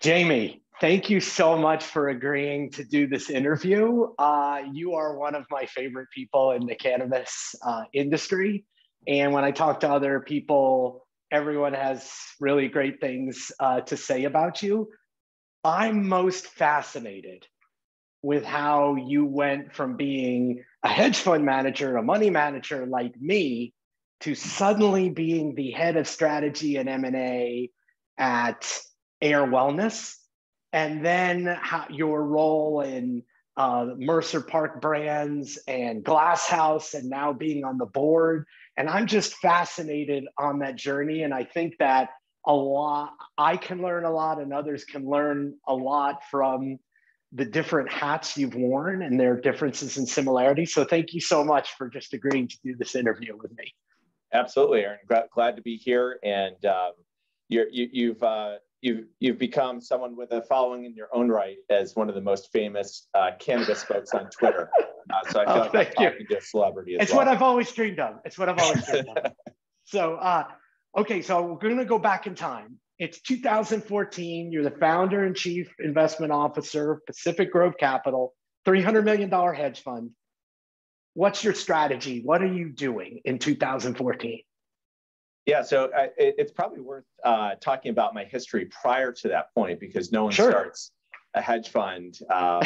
Jamie, thank you so much for agreeing to do this interview. You are one of my favorite people in the cannabis industry. And when I talk to other people, everyone has really great things to say about you. I'm most fascinated with how you went from being a hedge fund manager, a money manager like me, to suddenly being the head of strategy and M&A at AYR Wellness, and then how your role in Mercer Park Brands and Glasshouse, and now being on the board. And I'm just fascinated on that journey. And I think that I can learn a lot, and others can learn a lot from the different hats you've worn and their differences and similarities. So thank you so much for just agreeing to do this interview with me. Absolutely, Aaron. Glad to be here. And you've become someone with a following in your own right as one of the most famous cannabis folks on Twitter. So I feel like I'm talking to a celebrity as well. What I've always dreamed of. It's what I've always dreamed of. So, okay, so we're going to go back in time. It's 2014. You're the founder and chief investment officer, Pacific Grove Capital, $300 million hedge fund. What's your strategy? What are you doing in 2014? Yeah, so it's probably worth talking about my history prior to that point, because no one starts a hedge fund right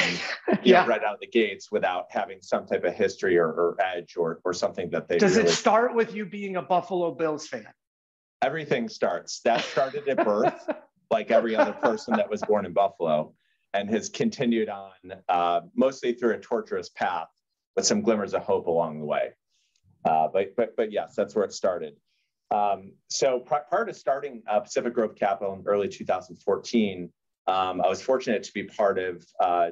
out of the gates without having some type of history or edge or something that they Does it start with you being a Buffalo Bills fan? Everything starts. That started at birth, like every other person that was born in Buffalo, and has continued on mostly through a torturous path with some glimmers of hope along the way. But yes, that's where it started. So prior to starting Pacific Grove Capital in early 2014, I was fortunate to be part of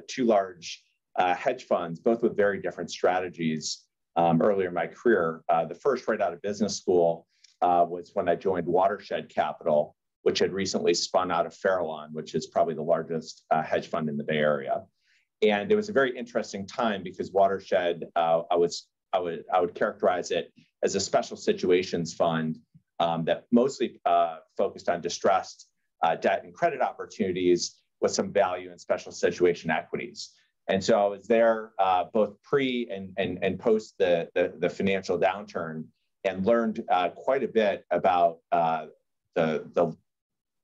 two large hedge funds, both with very different strategies earlier in my career. The first, right out of business school, was when I joined Watershed Capital, which had recently spun out of Farallon, which is probably the largest hedge fund in the Bay Area. And it was a very interesting time because Watershed, I would characterize it as a special situations fund that mostly focused on distressed debt and credit opportunities with some value in special situation equities. And so I was there both pre and post the financial downturn, and learned quite a bit about the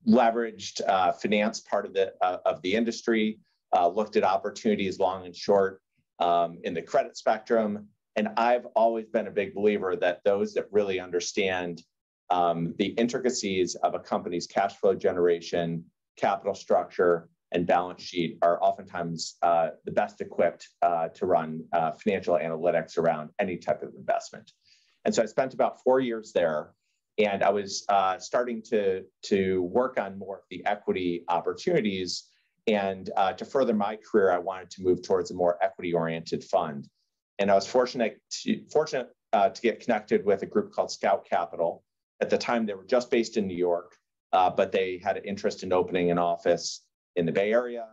leveraged finance part of the industry. Looked at opportunities long and short in the credit spectrum. And I've always been a big believer that those that really understand the intricacies of a company's cash flow generation, capital structure, and balance sheet are oftentimes the best equipped to run financial analytics around any type of investment. And so I spent about 4 years there, and I was starting to work on more of the equity opportunities. And to further my career, I wanted to move towards a more equity-oriented fund. And I was fortunate to get connected with a group called Scout Capital. At the time, they were just based in New York, but they had an interest in opening an office in the Bay Area.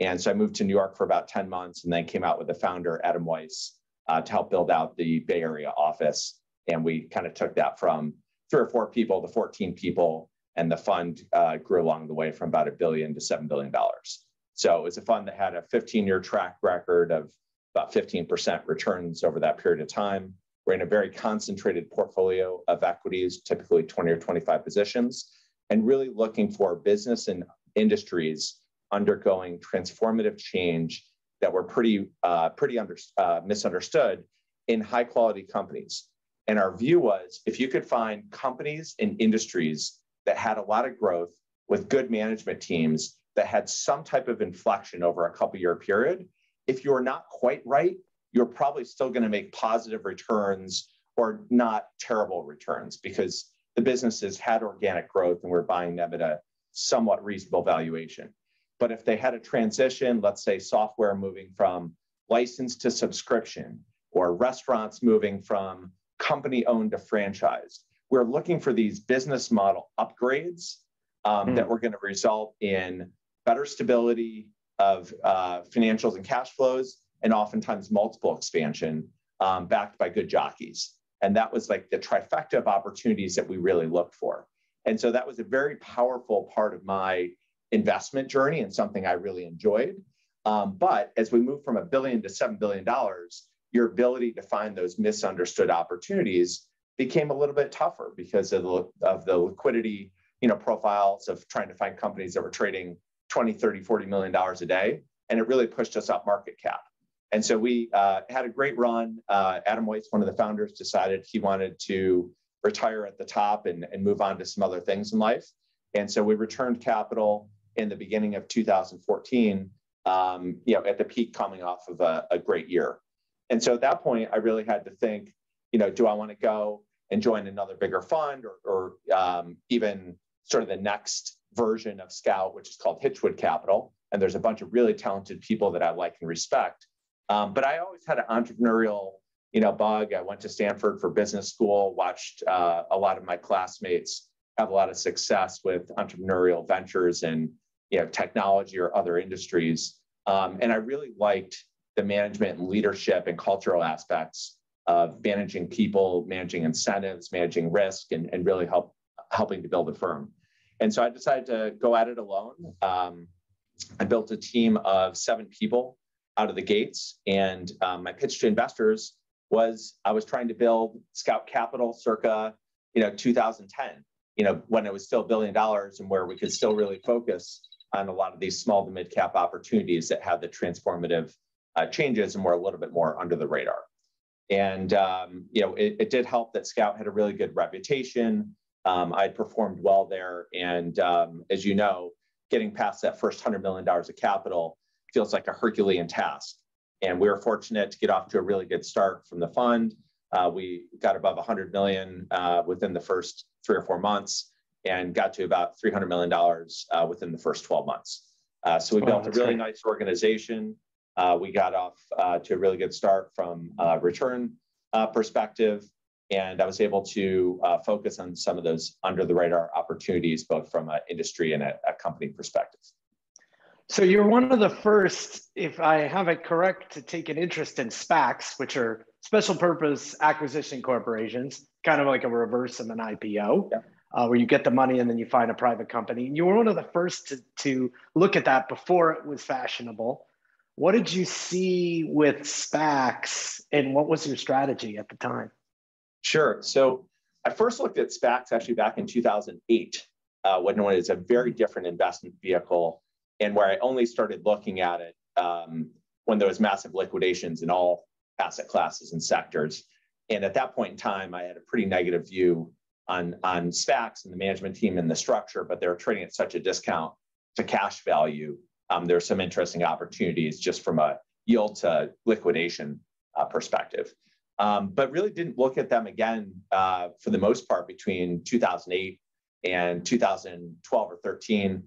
And so I moved to New York for about 10 months, and then came out with the founder, Adam Weiss, to help build out the Bay Area office. And we kind of took that from 3 or 4 people to 14 people, and the fund grew along the way from about $1 billion to $7 billion. So it was a fund that had a 15-year track record of about 15% returns over that period of time. We're in a very concentrated portfolio of equities, typically 20 or 25 positions, and really looking for business and industries undergoing transformative change that were pretty misunderstood in high quality companies. And our view was, if you could find companies and industries that had a lot of growth with good management teams that had some type of inflection over a couple-year period, if you're not quite right, you're probably still going to make positive returns or not terrible returns, because the businesses had organic growth and we're buying them at a somewhat reasonable valuation. But if they had a transition, let's say software moving from license to subscription, or restaurants moving from company-owned to franchised, we're looking for these business model upgrades that were going to result in better stability of financials and cash flows, and oftentimes multiple expansion backed by good jockeys. And that was like the trifecta of opportunities that we really looked for. And so that was a very powerful part of my investment journey and something I really enjoyed. But as we moved from $1 billion to $7 billion, your ability to find those misunderstood opportunities became a little bit tougher because of the liquidity, profiles of trying to find companies that were trading 20, 30, $40 million a day. And it really pushed us up market cap. And so we had a great run. Adam White's one of the founders, decided he wanted to retire at the top and move on to some other things in life. And so we returned capital in the beginning of 2014, at the peak coming off of a great year. And so at that point, I really had to think, do I want to go and join another bigger fund or even sort of the next version of Scout, which is called Hedge Capital. And there's a bunch of really talented people that I like and respect. But I always had an entrepreneurial, bug. I went to Stanford for business school, watched a lot of my classmates have a lot of success with entrepreneurial ventures and technology or other industries. And I really liked the management and leadership and cultural aspects of managing people, managing incentives, managing risk, and really helping to build a firm. And so I decided to go at it alone. I built a team of 7 people out of the gates. And my pitch to investors was I was trying to build Scout Capital circa 2010, when it was still $1 billion and where we could still really focus on a lot of these small to mid cap opportunities that had the transformative changes and were a little bit more under the radar. And, it did help that Scout had a really good reputation. I'd performed well there. And as you know, getting past that first $100 million of capital feels like a Herculean task. And we were fortunate to get off to a really good start from the fund. We got above 100 million within the first 3 or 4 months and got to about $300 million within the first 12 months. So we built a really nice organization. We got off to a really good start from a return perspective. And I was able to focus on some of those under the radar opportunities, both from an industry and a company perspective. So you're one of the first, if I have it correct, to take an interest in Spax, which are special purpose acquisition corporations, kind of like a reverse of an IPO, where you get the money and then you find a private company. You were one of the first to look at that before it was fashionable. What did you see with Spax and what was your strategy at the time? Sure. So I first looked at Spax actually back in 2008, when it was a very different investment vehicle and where I only started looking at it when there was massive liquidations in all asset classes and sectors. And at that point in time, I had a pretty negative view on Spax and the management team and the structure, but they were trading at such a discount to cash value. There are some interesting opportunities just from a yield to liquidation perspective. But really didn't look at them again for the most part between 2008 and 2012 or 13,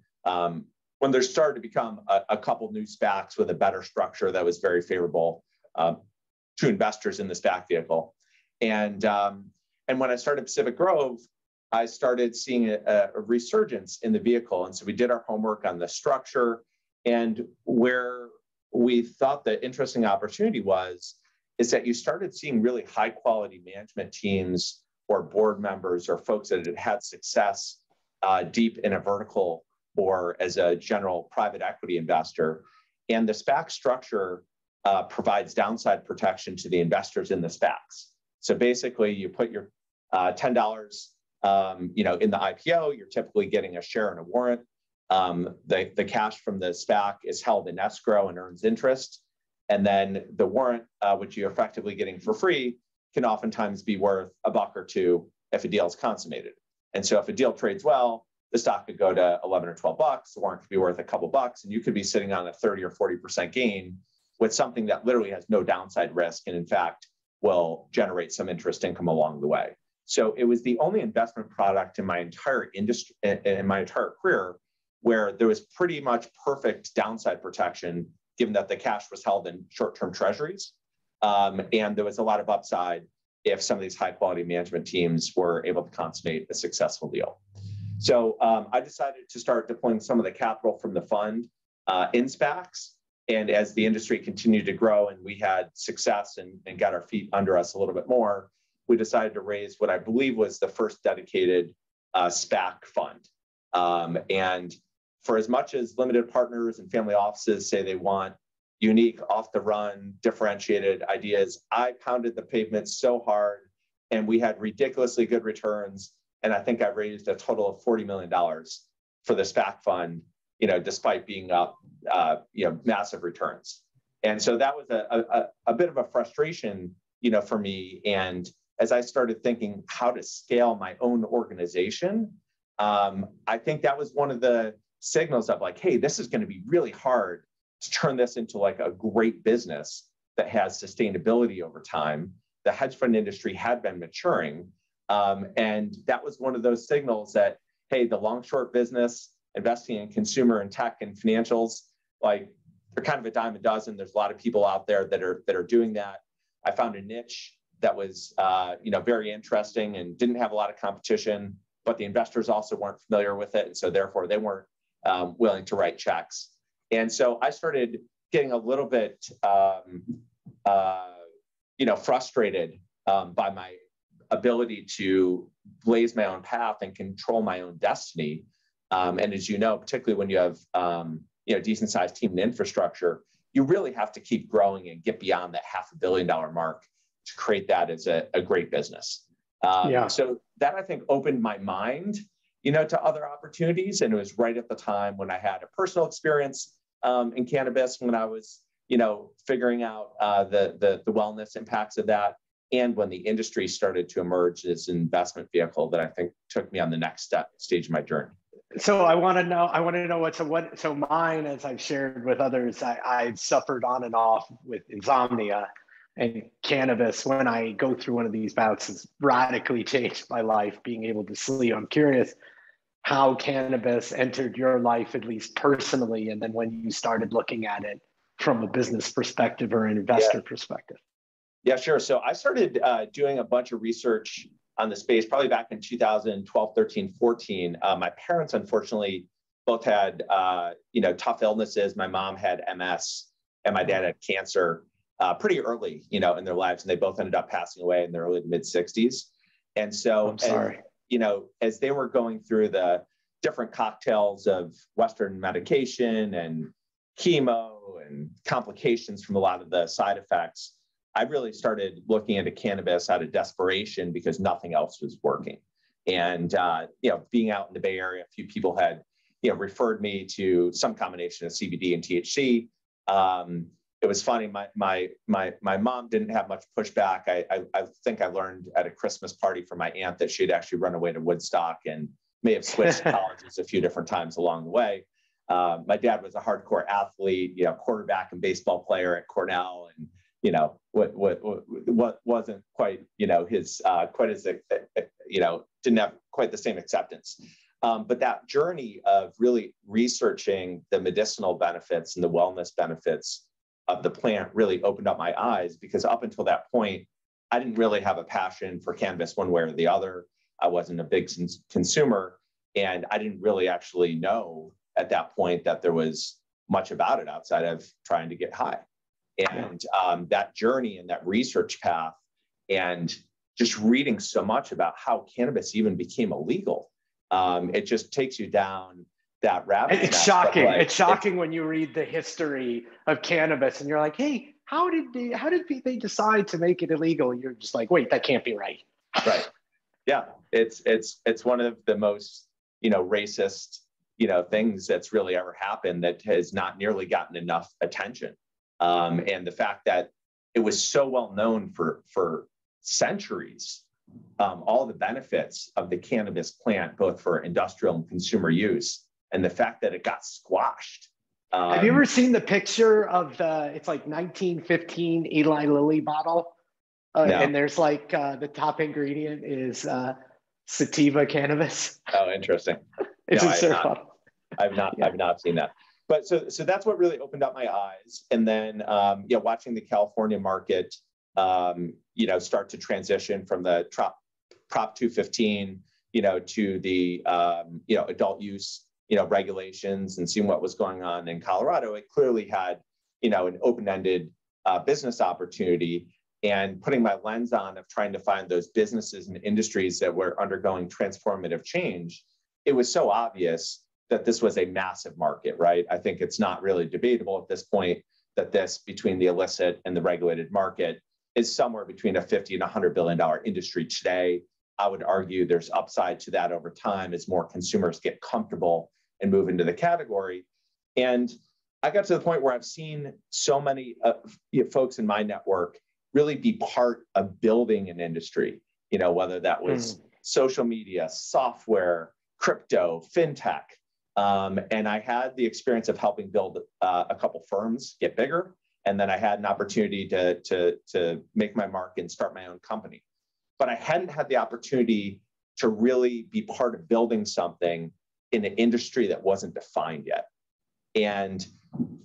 when there started to become a couple new SPACs with a better structure that was very favorable to investors in the SPAC vehicle. And when I started Pacific Grove, I started seeing a resurgence in the vehicle. And so we did our homework on the structure, and where we thought the interesting opportunity is that you started seeing really high quality management teams or board members or folks that had had success deep in a vertical or as a general private equity investor. And the SPAC structure provides downside protection to the investors in the SPACs. So basically you put your $10 in the IPO, you're typically getting a share and a warrant. The cash from the SPAC is held in escrow and earns interest. And then the warrant, which you're effectively getting for free, can oftentimes be worth $1 or $2 if a deal is consummated. And so if a deal trades well, the stock could go to 11 or 12 bucks, the warrant could be worth a couple bucks, and you could be sitting on a 30 or 40% gain with something that literally has no downside risk and in fact will generate some interest income along the way. So it was the only investment product in my entire industry, in my entire career, where there was pretty much perfect downside protection, given that the cash was held in short-term treasuries. And there was a lot of upside if some of these high-quality management teams were able to consummate a successful deal. So I decided to start deploying some of the capital from the fund in SPACs. And as the industry continued to grow and we had success and got our feet under us a little bit more, we decided to raise what I believe was the first dedicated SPAC fund. And for as much as limited partners and family offices say they want unique, off-the-run, differentiated ideas, I pounded the pavement so hard, and we had ridiculously good returns. And I think I raised a total of $40 million for the SPAC fund, despite being up, massive returns. And so that was a bit of a frustration, for me. And as I started thinking how to scale my own organization, I think that was one of the signals of like, hey, this is going to be really hard to turn this into like a great business that has sustainability over time. The hedge fund industry had been maturing. And that was one of those signals that, hey, the long short business, investing in consumer and tech and financials, like they're kind of a dime a dozen. There's a lot of people out there that are doing that. I found a niche that was, very interesting and didn't have a lot of competition, but the investors also weren't familiar with it. And so therefore they weren't willing to write checks. And so I started getting a little bit, frustrated by my ability to blaze my own path and control my own destiny. And as you know, particularly when you have, decent sized team and infrastructure, you really have to keep growing and get beyond that $500 million mark to create that as a great business. So that I think opened my mind, to other opportunities. And it was right at the time when I had a personal experience in cannabis, when I was, figuring out the wellness impacts of that. And when the industry started to emerge as an investment vehicle that I think took me on the next stage of my journey. So I want to know so mine, as I've shared with others, I've suffered on and off with insomnia, and cannabis, when I go through one of these bouts, has radically changed my life, being able to sleep. I'm curious how cannabis entered your life, at least personally, and then when you started looking at it from a business perspective or an investor perspective. Yeah, sure. So I started doing a bunch of research on the space probably back in 2012, 13, 14. My parents, unfortunately, both had, tough illnesses. My mom had MS and my dad had cancer pretty early, in their lives. And they both ended up passing away in their early to mid 60s. And so, as they were going through the different cocktails of Western medication and chemo and complications from a lot of the side effects, I really started looking into cannabis out of desperation because nothing else was working. And, being out in the Bay Area, a few people had, referred me to some combination of CBD and THC. It was funny. My mom didn't have much pushback. I think I learned at a Christmas party from my aunt that she'd actually run away to Woodstock and may have switched colleges a few different times along the way. My dad was a hardcore athlete, quarterback and baseball player at Cornell, and what wasn't quite, his quite as, didn't have quite the same acceptance. But that journey of really researching the medicinal benefits and the wellness benefits of the plant really opened up my eyes, because up until that point, I didn't really have a passion for cannabis one way or the other. I wasn't a big consumer, and I didn't really actually know at that point that there was much about it outside of trying to get high. And that journey and that research path, and just reading so much about how cannabis even became illegal, it just takes you down that rabbit hole. It's shocking. It's shocking when you read the history of cannabis and you're like, hey, how did they decide to make it illegal? You're just like, wait, that can't be right. Right. Yeah. It's one of the most, racist, things that's really ever happened that has not nearly gotten enough attention. And the fact that it was so well known for centuries, all the benefits of the cannabis plant, both for industrial and consumer use, and the fact that it got squashed. Have you ever seen the picture of it's like 1915 Eli Lilly bottle? No. And there's like the top ingredient is sativa cannabis. Oh, interesting. It's no, a syrup bottle. I've not seen that. But so that's what really opened up my eyes. And then, watching the California market, start to transition from the Prop 215, to the, adult use, regulations, and seeing what was going on in Colorado, it clearly had, an open-ended business opportunity. And putting my lens on of trying to find those businesses and industries that were undergoing transformative change, it was so obvious that this was a massive market, right? I think it's not really debatable at this point that this, between the illicit and the regulated market, is somewhere between a $50 and $100 billion industry today. I would argue there's upside to that over time as more consumers get comfortable and move into the category. And I got to the point where I've seen so many folks in my network really be part of building an industry, whether that was social media, software, crypto, fintech. And I had the experience of helping build a couple firms get bigger. And then I had an opportunity to make my mark and start my own company. But I hadn't had the opportunity to really be part of building something in an industry that wasn't defined yet. And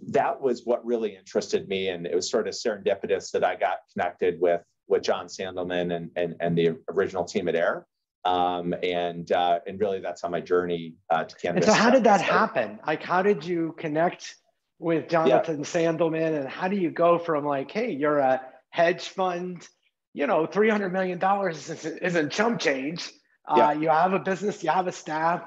that was what really interested me. And it was sort of serendipitous that I got connected with John Sandelman and the original team at AYR. And really that's how my journey to cannabis. And so how did that happen? Like, how did you connect with Jonathan Sandelman, and how do you go from like, hey, you're a hedge fund, $300 million isn't chump change. You have a business, you have a staff,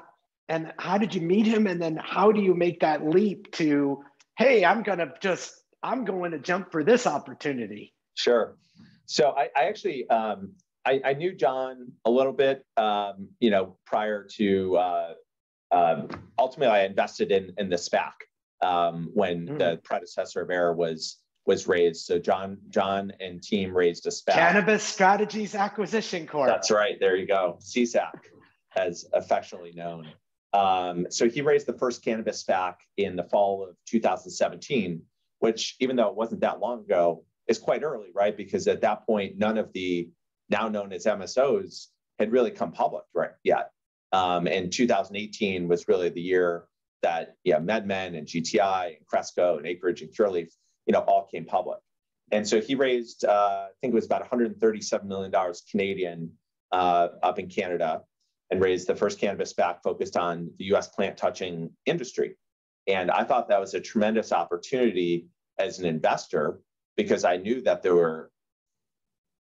and how did you meet him? And then how do you make that leap to, hey, I'm going to jump for this opportunity? Sure. So I actually, I knew John a little bit, prior to, ultimately I invested in the Spax when the predecessor of AYR was raised. So John and team raised a Spax. Cannabis Strategies Acquisition Corp. That's right. There you go. CSAC, as affectionately known. So he raised the first cannabis Spax in the fall of 2017, which, even though it wasn't that long ago, is quite early, right? Because at that point, none of the now known as MSOs had really come public yet. And 2018 was really the year that MedMen and GTI and Cresco and Acreage and Cureleaf, all came public. And so he raised, I think it was about $137 million Canadian up in Canada, and raised the first cannabis Spax focused on the US plant touching industry. And I thought that was a tremendous opportunity as an investor, because I knew that there were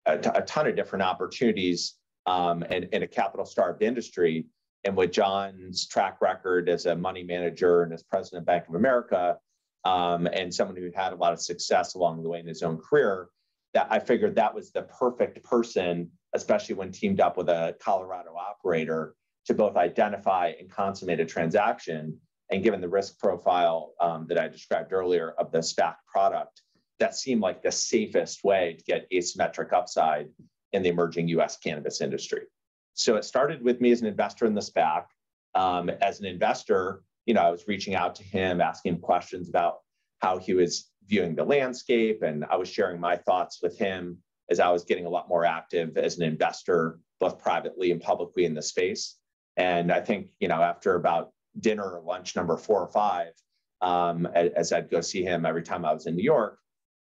a ton of different opportunities in a capital-starved industry. And with John's track record as a money manager and as president of Bank of America, and someone who had a lot of success along the way in his own career, that I figured that was the perfect person, especially when teamed up with a Colorado operator, to both identify and consummate a transaction. And given the risk profile that I described earlier of the Spax product, that seemed like the safest way to get asymmetric upside in the emerging US cannabis industry. So it started with me as an investor in the Spax. As an investor, I was reaching out to him, asking him questions about how he was viewing the landscape, and I was sharing my thoughts with him as I was getting a lot more active as an investor, both privately and publicly in the space. And I think, after about dinner or lunch number 4 or 5, as I'd go see him every time I was in New York,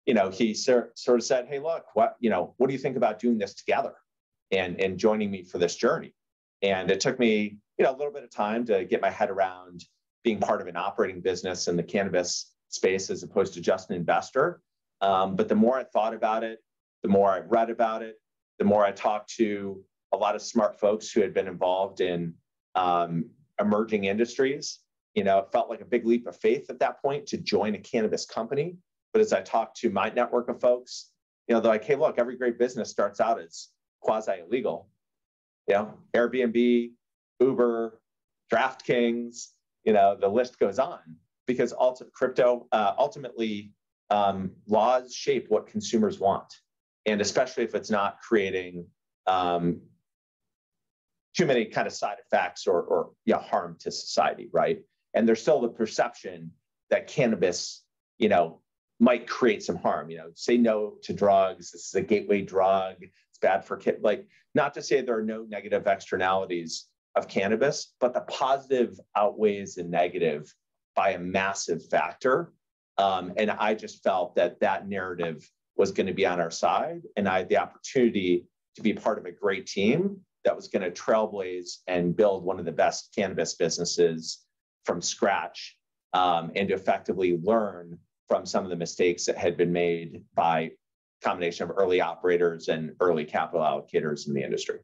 he sort of said, hey, look, what do you think about doing this together and joining me for this journey? And it took me, a little bit of time to get my head around being part of an operating business in the cannabis space as opposed to just an investor. But the more I thought about it, the more I read about it, the more I talked to a lot of smart folks who had been involved in emerging industries. It felt like a big leap of faith at that point to join a cannabis company. But as I talked to my network of folks, they're like, hey, look, every great business starts out as quasi-illegal. Airbnb, Uber, DraftKings, the list goes on, because crypto, ultimately, laws shape what consumers want. And especially if it's not creating too many kind of side effects or harm to society, right? And there's still the perception that cannabis, might create some harm. Say no to drugs. This is a gateway drug. It's bad for kids. Like, not to say there are no negative externalities of cannabis, but the positive outweighs the negative by a massive factor. And I just felt that narrative was going to be on our side. And I had the opportunity to be part of a great team that was going to trailblaze and build one of the best cannabis businesses from scratch, and to effectively learn from some of the mistakes that had been made by a combination of early operators and early capital allocators in the industry.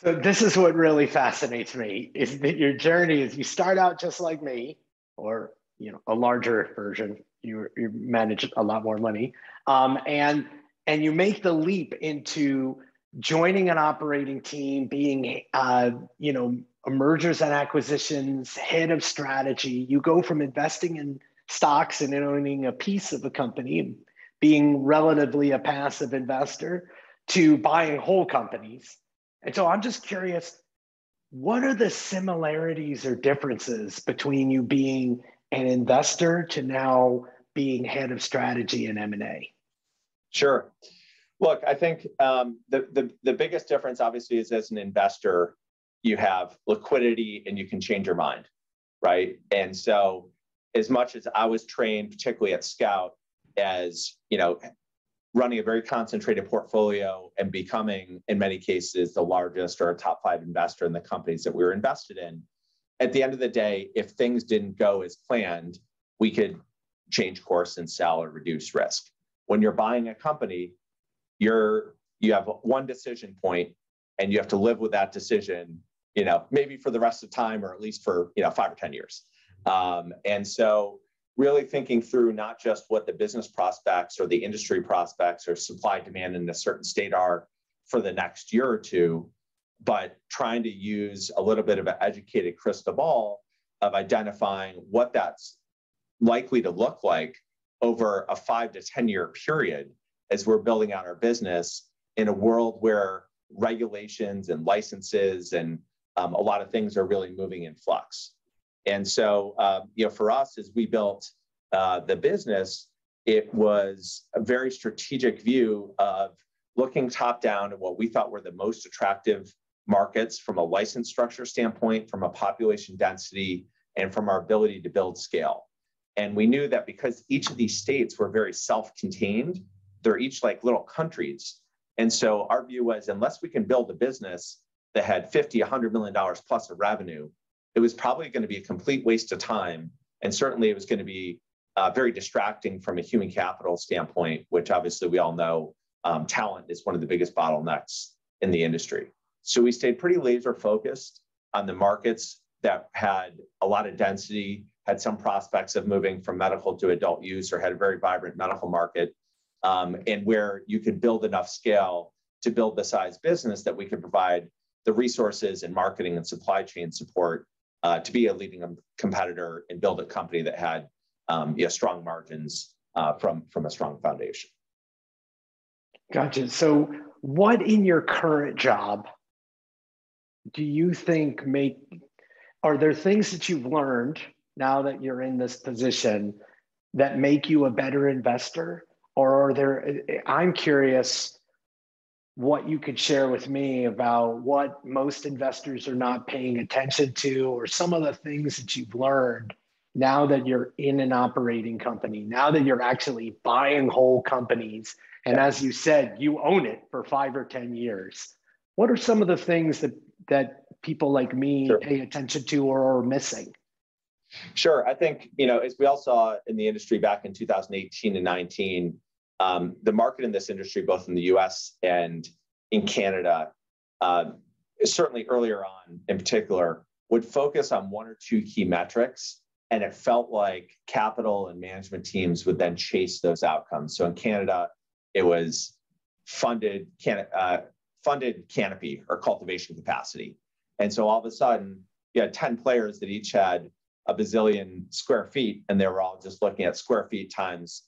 So this is what really fascinates me is that your journey is you start out just like me, or a larger version. You manage a lot more money, and you make the leap into joining an operating team, being mergers and acquisitions, head of strategy. You go from investing in stocks and owning a piece of a company and being relatively a passive investor to buying whole companies. And so I'm just curious, what are the similarities or differences between you being an investor to now being head of strategy and M&A? Sure. Look, I think the biggest difference, obviously, is as an investor, you have liquidity and you can change your mind, right? And so as much as I was trained, particularly at Scout, as running a very concentrated portfolio and becoming, in many cases, the largest or a top 5 investor in the companies that we were invested in, at the end of the day, if things didn't go as planned, we could change course and sell or reduce risk. When you're buying a company, you have one decision point and you have to live with that decision, maybe for the rest of the time, or at least for 5 or 10 years. And so really thinking through not just what the business prospects or the industry prospects or supply demand in a certain state are for the next year or two, but trying to use a little bit of an educated crystal ball of identifying what that's likely to look like over a 5 to 10 year period as we're building out our business in a world where regulations and licenses and a lot of things are really moving in flux. And so, for us, as we built the business, it was a very strategic view of looking top down at what we thought were the most attractive markets from a license structure standpoint, from a population density, and from our ability to build scale. And we knew that because each of these states were very self-contained, they're each like little countries. And so our view was, unless we can build a business that had $50, $100 million plus of revenue, it was probably going to be a complete waste of time. And certainly it was going to be very distracting from a human capital standpoint, which obviously we all know talent is one of the biggest bottlenecks in the industry. So we stayed pretty laser focused on the markets that had a lot of density, had some prospects of moving from medical to adult use, or had a very vibrant medical market, and where you could build enough scale to build the size business that we could provide the resources and marketing and supply chain support to be a leading competitor and build a company that had strong margins from a strong foundation. Gotcha. So what in your current job do you think are there things that you've learned now that you're in this position that make you a better investor? Or I'm curious what you could share with me about what most investors are not paying attention to, or some of the things that you've learned now that you're in an operating company, now that you're actually buying whole companies. And as you said, you own it for 5 or 10 years. What are some of the things that people like me pay attention to or are missing? Sure. I think, as we all saw in the industry back in 2018 and 19, the market in this industry, both in the US and in Canada, certainly earlier on in particular, would focus on 1 or 2 key metrics. And it felt like capital and management teams would then chase those outcomes. So in Canada, it was funded canopy or cultivation capacity. And so all of a sudden, you had 10 players that each had a bazillion square feet, and they were all just looking at square feet times,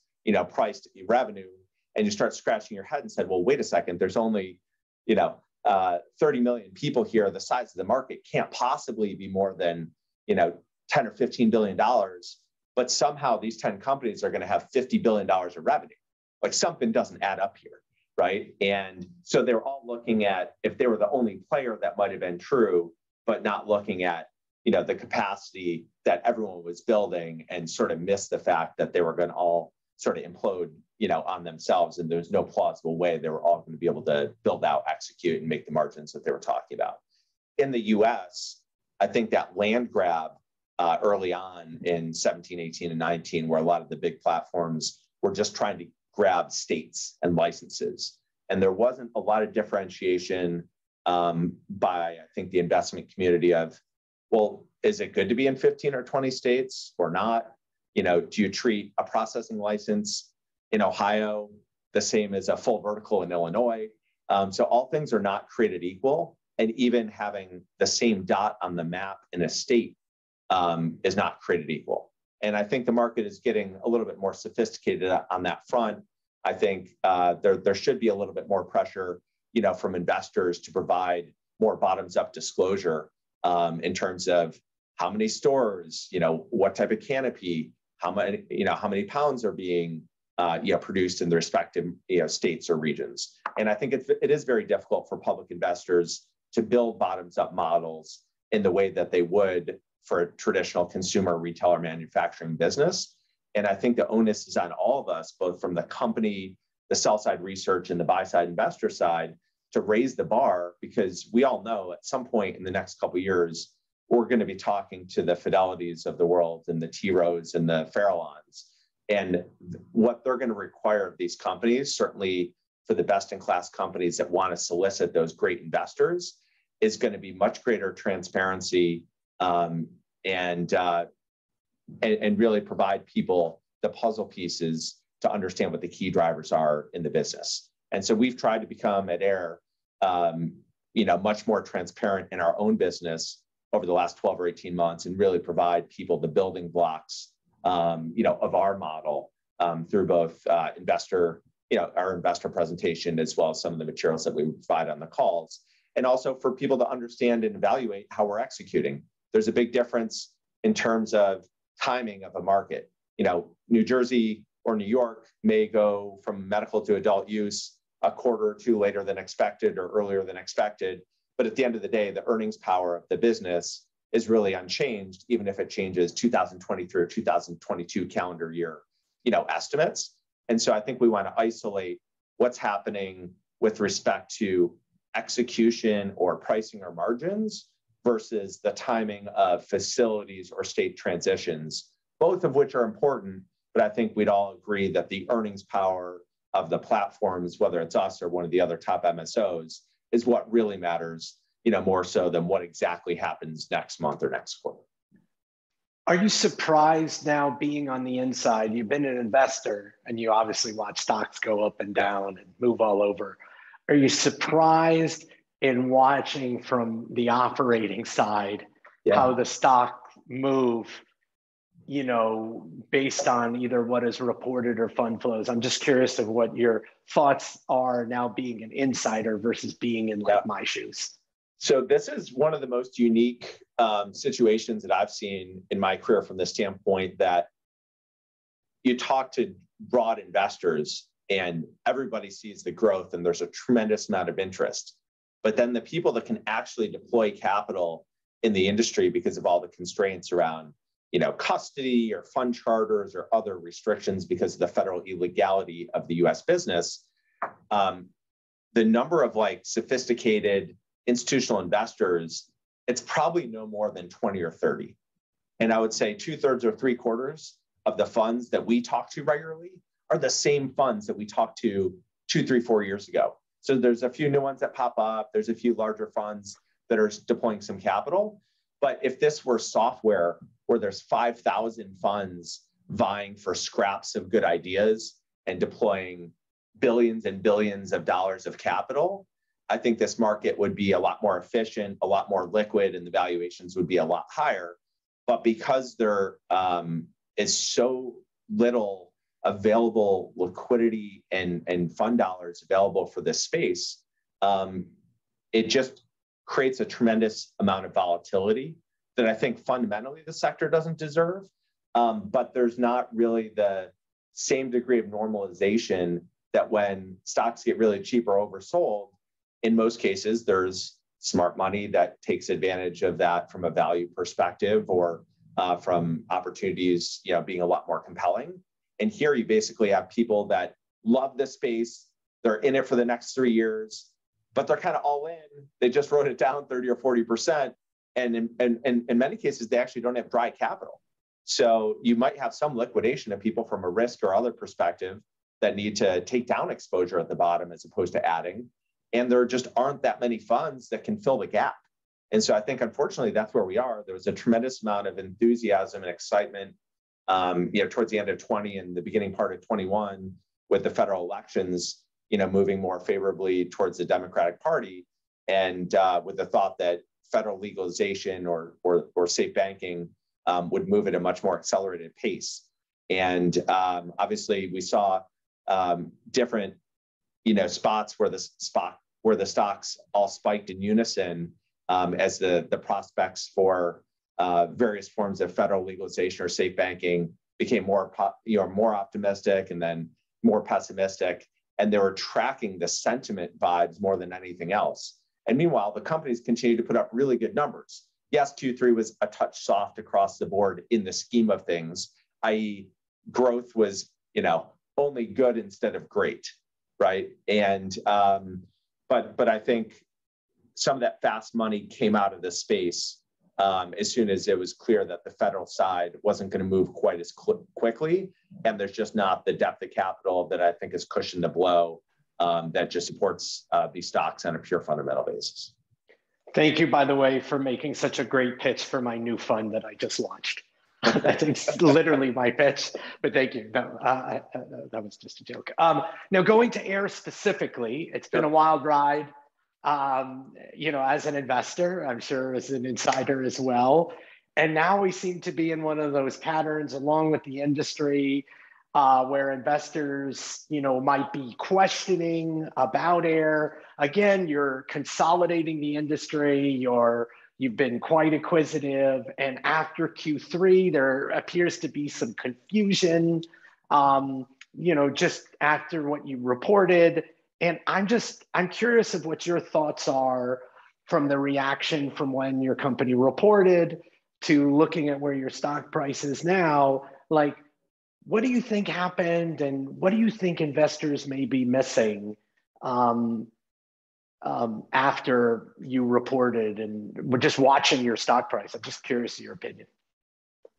price to revenue. And you start scratching your head and said, well, wait a second, there's only, 30 million people here. The size of the market can't possibly be more than, 10 or $15 billion. But somehow these 10 companies are going to have $50 billion of revenue. Like something doesn't add up here, right? And so they're all looking at, if they were the only player, that might have been true, but not looking at, the capacity that everyone was building, and sort of missed the fact that they were going to all sort of implode, on themselves. And there's no plausible way they were all going to be able to build out, execute, and make the margins that they were talking about. In the US, I think that land grab early on in 17, 18, and 19, where a lot of the big platforms were just trying to grab states and licenses. And there wasn't a lot of differentiation by, I think, the investment community of, well, is it good to be in 15 or 20 states or not? Do you treat a processing license in Ohio the same as a full vertical in Illinois? So all things are not created equal. And even having the same dot on the map in a state is not created equal. And I think the market is getting a little bit more sophisticated on that front. I think there should be a little bit more pressure, from investors to provide more bottoms-up disclosure in terms of how many stores, what type of canopy, how many pounds are being produced in the respective states or regions. And I think it is very difficult for public investors to build bottoms-up models in the way that they would for a traditional consumer, retail, or manufacturing business. And I think the onus is on all of us, both from the company, the sell-side research, and the buy-side investor side, to raise the bar, because we all know at some point in the next couple of years, we're going to be talking to the Fidelities of the world and the T. Rows and the Farallons. And what they're going to require of these companies, certainly for the best-in-class companies that want to solicit those great investors, is going to be much greater transparency and really provide people the puzzle pieces to understand what the key drivers are in the business. And so we've tried to become at AYR, much more transparent in our own business over the last 12 or 18 months, and really provide people the building blocks, of our model through both our investor presentation, as well as some of the materials that we provide on the calls, and also for people to understand and evaluate how we're executing. There's a big difference in terms of timing of a market. New Jersey or New York may go from medical to adult use a quarter or two later than expected or earlier than expected. But at the end of the day, the earnings power of the business is really unchanged, even if it changes 2023 or 2022 calendar year, estimates. And so I think we want to isolate what's happening with respect to execution or pricing or margins versus the timing of facilities or state transitions, both of which are important. But I think we'd all agree that the earnings power of the platforms, whether it's us or one of the other top MSOs, is what really matters, more so than what exactly happens next month or next quarter. Are you surprised now, being on the inside? You've been an investor and you obviously watch stocks go up and down and move all over. Are you surprised in watching from the operating side how the stock move, based on either what is reported or fund flows? I'm just curious of what your thoughts are now, being an insider versus being in my shoes. So this is one of the most unique situations that I've seen in my career, from the standpoint that you talk to broad investors and everybody sees the growth and there's a tremendous amount of interest. But then the people that can actually deploy capital in the industry, because of all the constraints around, custody or fund charters or other restrictions because of the federal illegality of the US business, the number of sophisticated institutional investors, it's probably no more than 20 or 30. And I would say 2/3 or 3/4 of the funds that we talk to regularly are the same funds that we talked to 2, 3, 4 years ago. So there's a few new ones that pop up. There's a few larger funds that are deploying some capital. But if this were software where there's 5,000 funds vying for scraps of good ideas and deploying billions and billions of dollars of capital, I think this market would be a lot more efficient, a lot more liquid, and the valuations would be a lot higher. But because there is so little available liquidity and fund dollars available for this space, it just creates a tremendous amount of volatility that I think fundamentally the sector doesn't deserve. But there's not really the same degree of normalization that when stocks get really cheap or oversold, in most cases, there's smart money that takes advantage of that from a value perspective, or from opportunities, being a lot more compelling. And here you basically have people that love this space. They're in it for the next 3 years, but they're kind of all in. They just wrote it down 30 or 40%. And in many cases, they actually don't have dry capital. So you might have some liquidation of people from a risk or other perspective that need to take down exposure at the bottom as opposed to adding. and there just aren't that many funds that can fill the gap. And so I think, unfortunately, that's where we are. There was a tremendous amount of enthusiasm and excitement, towards the end of 20 and the beginning part of 21 with the federal elections, moving more favorably towards the Democratic Party, and with the thought that federal legalization or safe banking would move at a much more accelerated pace. And obviously, we saw different, spots where the stocks all spiked in unison as the prospects for various forms of federal legalization or safe banking became more optimistic and then more pessimistic, and they were tracking the sentiment vibes more than anything else. And meanwhile, the companies continue to put up really good numbers. Yes, Q3 was a touch soft across the board in the scheme of things, i.e. growth was, only good instead of great, right? And, but I think some of that fast money came out of the space as soon as it was clear that the federal side wasn't going to move quite as quickly. And there's just not the depth of capital that I think has cushioned the blow that just supports these stocks on a pure fundamental basis. Thank you, by the way, for making such a great pitch for my new fund that I just launched. That's literally my pitch, but thank you. No, that was just a joke. Now, going to AYR specifically, it's been a wild ride. As an investor, I'm sure as an insider as well. And now we seem to be in one of those patterns along with the industry where investors, might be questioning about AYR. Again, you're consolidating the industry, you've been quite acquisitive. And after Q3, there appears to be some confusion, just after what you reported. And I'm curious of what your thoughts are from the reaction from when your company reported to looking at where your stock price is now. Like, what do you think happened, and what do you think investors may be missing after you reported, and we're just watching your stock price? I'm just curious of your opinion.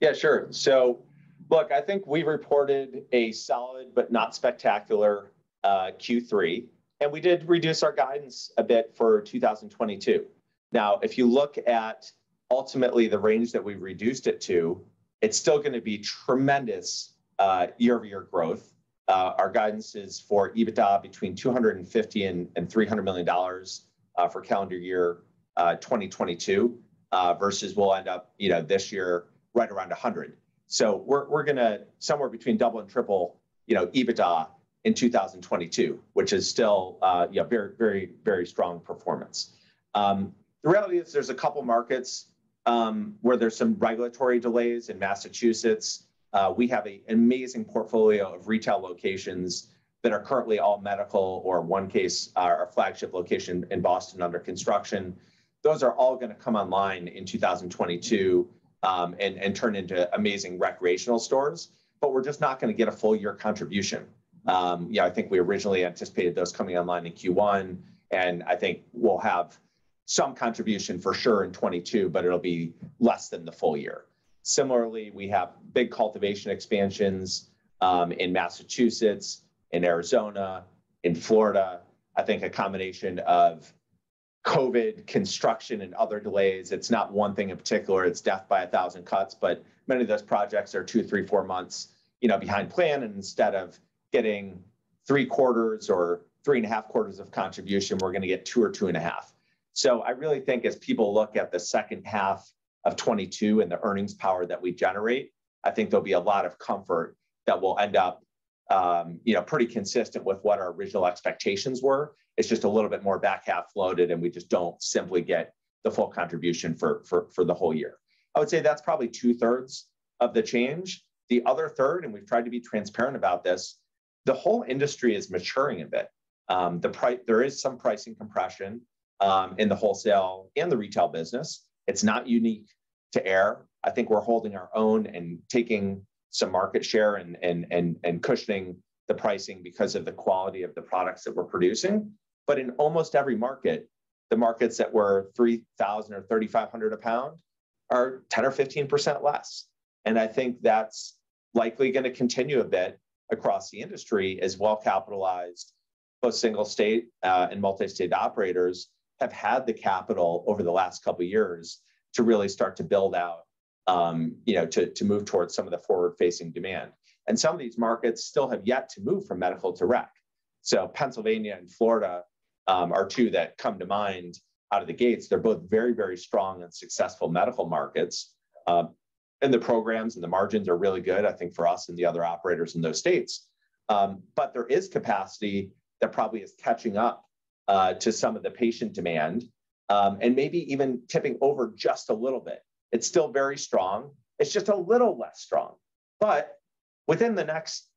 Yeah, sure. So, look, I think we reported a solid but not spectacular Q3, and we did reduce our guidance a bit for 2022. Now, if you look at ultimately the range that we reduced it to, it's still going to be tremendous year-over-year growth. Our guidance is for EBITDA between $250 and $300 million for calendar year 2022 versus we'll end up, this year right around 100. So we're going to somewhere between double and triple, EBITDA in 2022, which is still, very, very, very strong performance. The reality is there's a couple markets where there's some regulatory delays in Massachusetts. We have an amazing portfolio of retail locations that are currently all medical, or in one case, our flagship location in Boston under construction. Those are all going to come online in 2022 and turn into amazing recreational stores, but we're just not going to get a full year contribution. I think we originally anticipated those coming online in Q1, and I think we'll have some contribution for sure in 22, but it'll be less than the full year. Similarly, we have big cultivation expansions in Massachusetts, in Arizona, in Florida. I think a combination of COVID, construction, and other delays. It's not one thing in particular. It's death by 1,000 cuts, but many of those projects are 2, 3, 4 months, behind plan. And instead of getting 3 quarters or 3.5 quarters of contribution, we're going to get 2 or 2.5. So I really think as people look at the second half of 22 and the earnings power that we generate, I think there'll be a lot of comfort that will end up, pretty consistent with what our original expectations were. It's just a little bit more back half loaded, and we just don't simply get the full contribution for the whole year. I would say that's probably 2/3 of the change. The other third, and we've tried to be transparent about this, the whole industry is maturing a bit. There is some pricing compression in the wholesale and the retail business. It's not unique to AYR. I think we're holding our own and taking some market share and cushioning the pricing because of the quality of the products that we're producing. But in almost every market, the markets that were $3,000 or $3,500 a pound are 10 or 15% less. And I think that's likely going to continue a bit across the industry as well capitalized both single state and multi-state operators have had the capital over the last couple of years to really start to build out, to move towards some of the forward-facing demand. And some of these markets still have yet to move from medical to rec. So Pennsylvania and Florida are two that come to mind out of the gates. They're both very, very strong and successful medical markets. And the programs and the margins are really good, I think, for us and the other operators in those states. But there is capacity that probably is catching up to some of the patient demand, and maybe even tipping over just a little bit. It's still very strong. It's just a little less strong. But within the next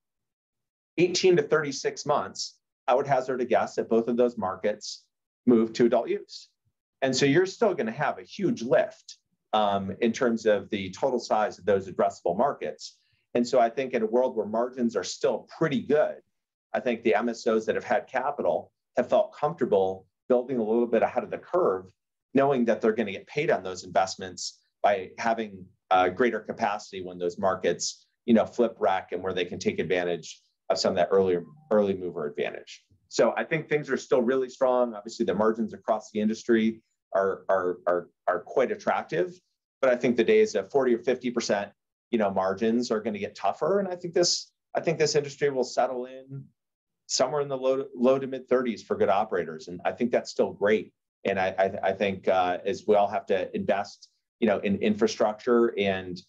18 to 36 months, I would hazard a guess that both of those markets move to adult use. And so you're still going to have a huge lift in terms of the total size of those addressable markets. And so I think in a world where margins are still pretty good, I think the MSOs that have had capital have felt comfortable building a little bit ahead of the curve, knowing that they're going to get paid on those investments by having greater capacity when those markets, flip rec and where they can take advantage of some of that early mover advantage. So I think things are still really strong. Obviously, the margins across the industry are quite attractive, but I think the days of 40 or 50%, margins are going to get tougher. And I think this industry will settle in somewhere in the low to mid 30s for good operators. And I think that's still great. And I think as we all have to invest, in infrastructure and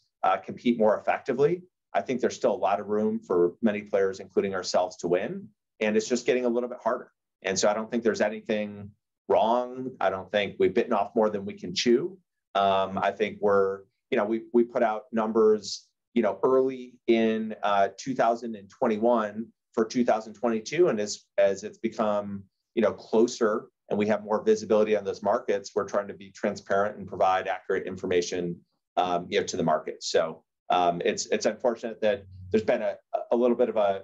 compete more effectively, I think there's still a lot of room for many players, including ourselves, to win. And it's just getting a little bit harder. And so I don't think there's anything wrong. I don't think we've bitten off more than we can chew. I think we put out numbers, early in 2021 for 2022. And as it's become, closer and we have more visibility on those markets, we're trying to be transparent and provide accurate information, to the market. So it's unfortunate that there's been a little bit of a,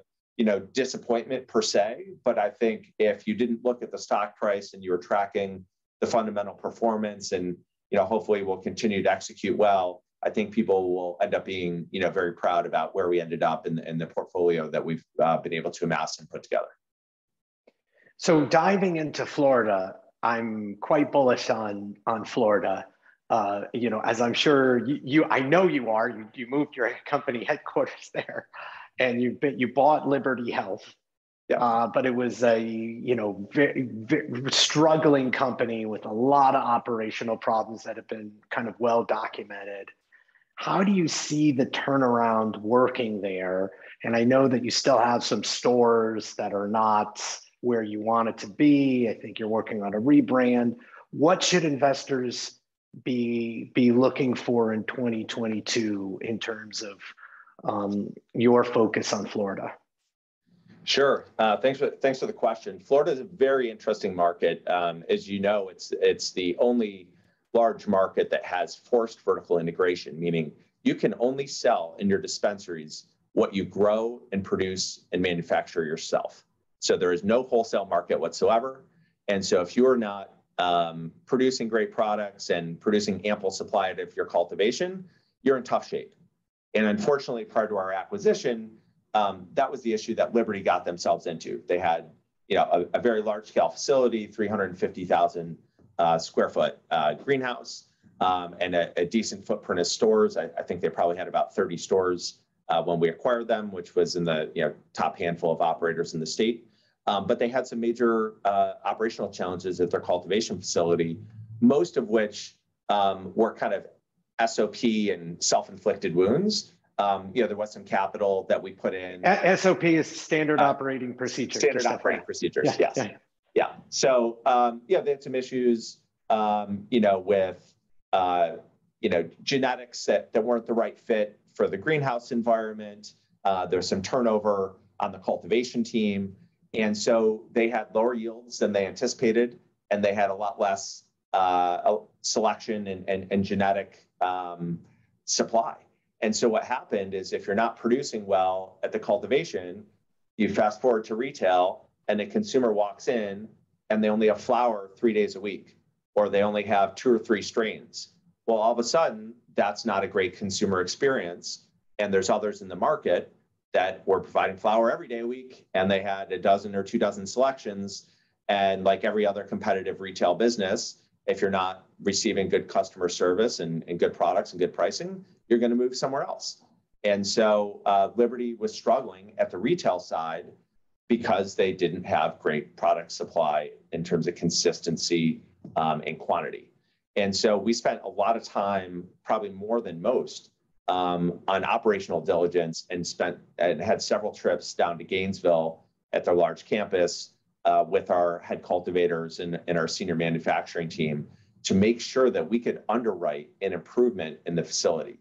disappointment per se, but I think if you didn't look at the stock price and you were tracking the fundamental performance and, hopefully we'll continue to execute well, I think people will end up being, very proud about where we ended up in the portfolio that we've been able to amass and put together. So diving into Florida, I'm quite bullish on Florida. As I'm sure I know you are. You moved your company headquarters there, and you bought Liberty Health. Yeah. But it was a very, very struggling company with a lot of operational problems that have been kind of well documented. How do you see the turnaround working there? And I know that you still have some stores that are not where you want it to be. I think you're working on a rebrand. What should investors be looking for in 2022 in terms of your focus on Florida? Sure. Thanks for the question. Florida is a very interesting market. As you know, it's the only large market that has forced vertical integration, meaning you can only sell in your dispensaries what you grow and produce and manufacture yourself. So there is no wholesale market whatsoever. And so if you are not producing great products and producing ample supply of your cultivation, you're in tough shape. And unfortunately, prior to our acquisition, that was the issue that Liberty got themselves into. They had, a very large scale facility, 350,000 square foot greenhouse, and a decent footprint of stores. I think they probably had about 30 stores when we acquired them, which was in the top handful of operators in the state. But they had some major operational challenges at their cultivation facility, most of which were kind of SOP and self-inflicted wounds. There was some capital that we put in. SOP is standard operating procedures. Standard operating procedures, yes. Yeah. So, they had some issues, with, genetics that weren't the right fit for the greenhouse environment. There's some turnover on the cultivation team. And so they had lower yields than they anticipated, and they had a lot less selection and genetic supply. And so what happened is if you're not producing well at the cultivation, you fast forward to retail and the consumer walks in and they only have flower 3 days a week, or they only have 2 or 3 strains. Well, all of a sudden, that's not a great consumer experience. And there's others in the market that were providing flower every day a week, and they had a dozen or 24 selections. And like every other competitive retail business, if you're not receiving good customer service and good products and good pricing, you're going to move somewhere else. And so Liberty was struggling at the retail side because they didn't have great product supply in terms of consistency and quantity. And so we spent a lot of time, probably more than most, on operational diligence, and had several trips down to Gainesville at their large campus with our head cultivators and our senior manufacturing team to make sure that we could underwrite an improvement in the facility.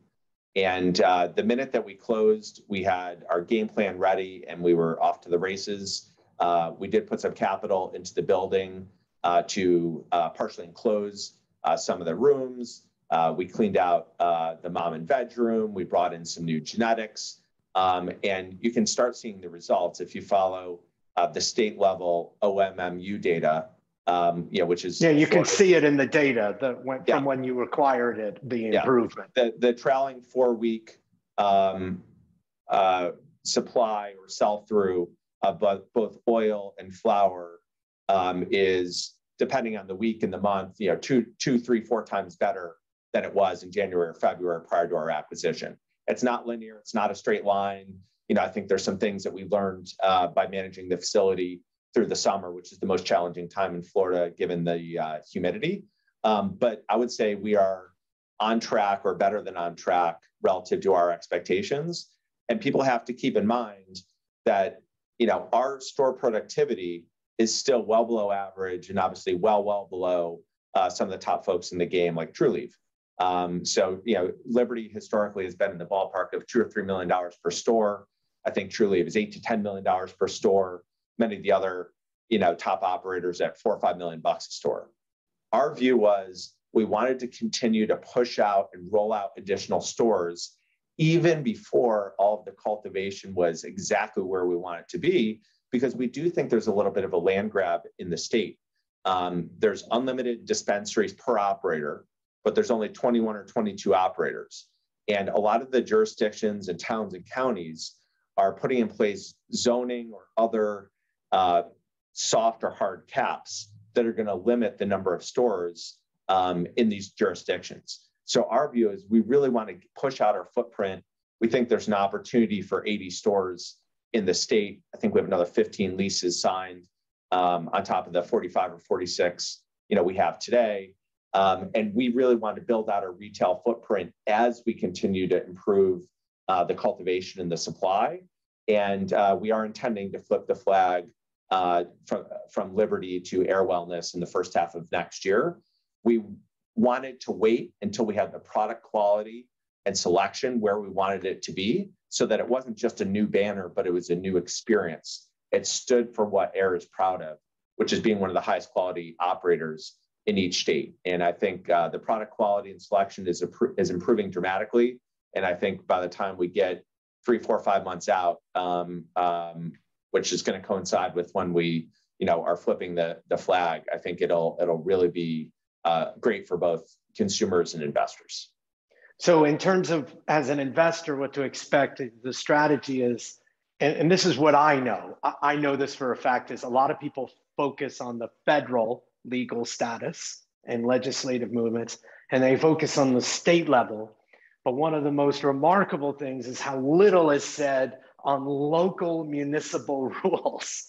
And the minute that we closed, we had our game plan ready and we were off to the races. We did put some capital into the building to partially enclose some of the rooms. We cleaned out the mom and veg room. We brought in some new genetics. And you can start seeing the results if you follow the state level OMMU data, which is... Yeah, you can see it in the data that went from when you acquired it, the improvement. The trailing 4-week supply or sell-through of both oil and flower is, depending on the week and the month, 2, 3, 4 times better than it was in January or February prior to our acquisition. It's not linear. It's not a straight line. I think there's some things that we learned by managing the facility through the summer, which is the most challenging time in Florida, given the humidity. But I would say we are on track or better than on track relative to our expectations. And people have to keep in mind that, our store productivity is still well below average and obviously well below some of the top folks in the game, like Trulieve. So, Liberty historically has been in the ballpark of $2 or $3 million per store. I think Trulieve is $8 to $10 million per store. Many of the other, top operators at $4 or $5 million a store. Our view was we wanted to continue to push out and roll out additional stores even before all of the cultivation was exactly where we want it to be, because we do think there's a little bit of a land grab in the state. There's unlimited dispensaries per operator, but there's only 21 or 22 operators. And a lot of the jurisdictions and towns and counties are putting in place zoning or other soft or hard caps that are going to limit the number of stores in these jurisdictions. So our view is we really want to push out our footprint. We think there's an opportunity for 80 stores in the state. I think we have another 15 leases signed on top of the 45 or 46 we have today. And we really want to build out our retail footprint as we continue to improve the cultivation and the supply. And we are intending to flip the flag from Liberty to AYR Wellness in the first half of next year. We wanted to wait until we had the product quality and selection where we wanted it to be, so that it wasn't just a new banner, but it was a new experience. It stood for what AYR is proud of, which is being one of the highest quality operators in each state. And I think the product quality and selection is improving dramatically. And I think by the time we get 3, 4, 5 months out, which is going to coincide with when we, are flipping the flag, I think it'll really be great for both consumers and investors. So in terms of, as an investor, what to expect, the strategy is, and this is what I know. I know this for a fact, is a lot of people focus on the federal legal status and legislative movements, and they focus on the state level. But one of the most remarkable things is how little is said on local municipal rules,